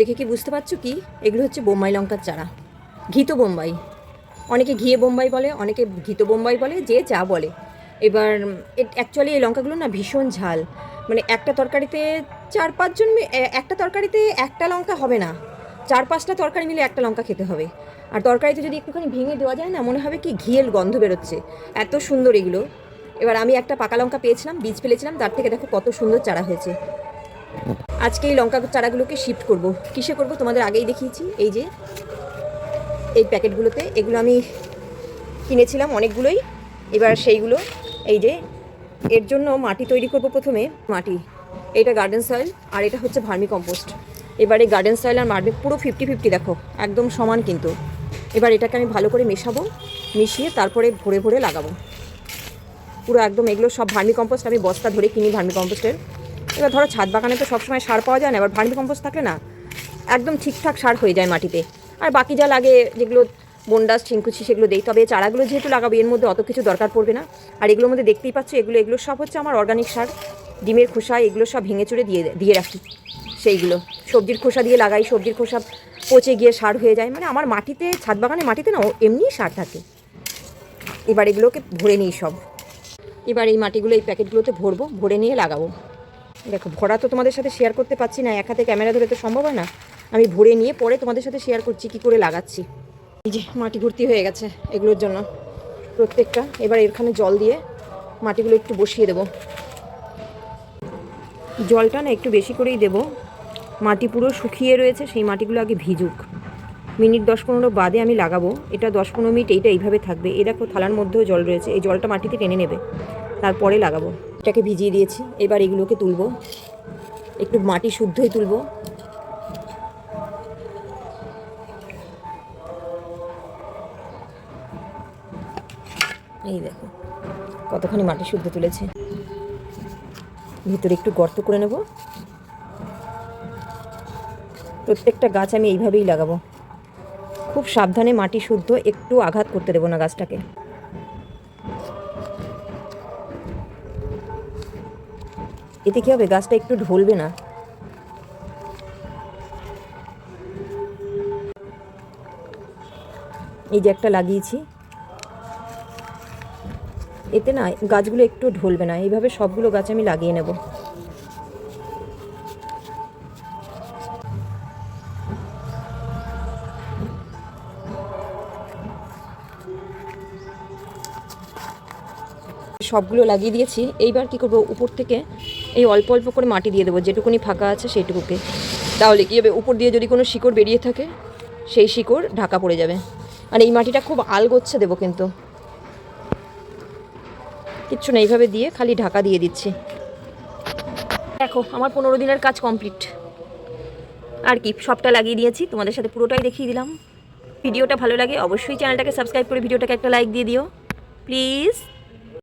দেখে কি বুঝতে পারছো কি? এগুলো হচ্ছে বোম্বাই লঙ্কার চারা, ঘিতো বোম্বাই। অনেকে ঘিয়ে বোম্বাই বলে, অনেকে ঘিতো বোম্বাই বলে, যে যা বলে। এবার অ্যাকচুয়ালি এই লঙ্কাগুলো না ভীষণ ঝাল, মানে একটা তরকারিতে 4-5 জন একটা তরকারিতে একটা লঙ্কা হবে না, 4-5টা তরকারি মিলে একটা লঙ্কা খেতে হবে। আর তরকারিতে যদি একটুখানি ভেঙে দেওয়া যায় না, মনে হবে কি ঘিয়ের গন্ধ বেরোচ্ছে, এত সুন্দর এগুলো। এবার আমি একটা পাকা লঙ্কা পেয়েছিলাম, বীজ ফেলেছিলাম, তার থেকে দেখো কত সুন্দর চারা হয়েছে। আজকে এই লঙ্কা চারাগুলোকে শিফট করব। কিসে করব তোমাদের আগেই দেখিয়েছি, এই যে এই প্যাকেটগুলোতে। এগুলো আমি কিনেছিলাম অনেকগুলোই। এবার সেইগুলো এই যে এর জন্য মাটি তৈরি করব। প্রথমে মাটি, এটা গার্ডেন সয়েল আর এটা হচ্ছে ভার্মি কম্পোস্ট। এবার এই গার্ডেন সয়েল আর ভার্মি পুরো 50-50 দেখো, একদম সমান কিন্তু। এবার এটাকে আমি ভালো করে মেশাবো, মিশিয়ে তারপরে ভরে ভরে লাগাবো পুরো একদম। এগুলো সব ভার্মি কম্পোস্ট আমি বস্তা ধরে কিনি ভার্মি কম্পোস্টের। এবার ধরো ছাদ বাগানে তো সবসময় সার পাওয়া যায় না, এবার ভার্মি কম্পোস্ট থাকলে না একদম ঠিকঠাক সার হয়ে যায় মাটিতে। আর বাকি যা লাগে যেগুলো বন্ডাস ছিঙ্কুচি সেগুলো দেই। তবে চারাগুলো যেহেতু লাগাবো এর মধ্যে অত কিছু দরকার পড়বে না। আর এগুলোর মধ্যে দেখতেই পাচ্ছ, এগুলো সব হচ্ছে আমার অর্গানিক সার। ডিমের খোসা এগুলো সব ভেঙে চুড়ে দিয়ে রাখি। সেইগুলো সবজির খোসা দিয়ে লাগাই, সবজির খোসা পচে গিয়ে সার হয়ে যায়। মানে আমার মাটিতে, ছাদ বাগানের মাটিতে না এমনিই সার থাকে। এবার এগুলোকে ভরে নিই সব। এবার এই মাটিগুলো এই প্যাকেটগুলোতে ভরবো, ভরে নিয়ে লাগাবো। দেখো ভরা তো তোমাদের সাথে শেয়ার করতে পারছি না, এক হাতে ক্যামেরা ধরে তো সম্ভব হয় না। আমি ভরে নিয়ে পরে তোমাদের সাথে শেয়ার করছি কী করে লাগাচ্ছি। এই যে মাটি ভর্তি হয়ে গেছে এগুলোর জন্য প্রত্যেকটা। এবার এখানে জল দিয়ে মাটিগুলো একটু বসিয়ে দেব। জলটা না একটু বেশি করেই দেব। মাটি পুরো শুকিয়ে রয়েছে, সেই মাটিগুলো আগে ভিজুক। মিনিট 10-15 বাদে আমি লাগাবো। এটা 10-15 মিনিট এইভাবে থাকবে। এই দেখো থালার মধ্যেও জল রয়েছে, এই জলটা মাটিতে টেনে নেবে, তারপরে লাগাবো। এটাকে ভিজিয়ে দিয়েছি। এবার এগুলোকে তুলবো, একটু মাটি শুদ্ধই তুলবো। এই দেখো কতখানি মাটি শুদ্ধ তুলেছে। ভিতরে একটু গর্ত করে নেব। প্রত্যেকটা গাছ আমি এইভাবেই লাগাবো, খুব সাবধানে, মাটি শুদ্ধ, একটু আঘাত করতে দেবো না গাছটাকে। এতে কী হবে, গাছটা একটু ঢলবে না। এই যে একটা লাগিয়েছি, এতে না গাছগুলো একটু ঢলবে না। এইভাবে সবগুলো গাছ আমি লাগিয়ে নেব। সবগুলো লাগিয়ে দিয়েছি। এইবার কি করব, উপর থেকে এই অল্প অল্প করে মাটি দিয়ে দেবো, যেটুকুনি ফাঁকা আছে সেইটুকুকে। তাহলে কী হবে, উপর দিয়ে যদি কোনো শিকড় বেরিয়ে থাকে সেই শিকড় ঢাকা পড়ে যাবে। আর এই মাটিটা খুব আলগোচ্ছে দেবো, কিন্তু কিচ্ছু না, এইভাবে দিয়ে খালি ঢাকা দিয়ে দিচ্ছি। দেখো আমার 15 দিনের কাজ কমপ্লিট। আর কি, সবটা লাগিয়ে দিয়েছি, তোমাদের সাথে পুরোটাই দেখিয়ে দিলাম। ভিডিওটা ভালো লাগে অবশ্যই চ্যানেলটাকে সাবস্ক্রাইব করে ভিডিওটাকে একটা লাইক দিয়ে দিও প্লিজ।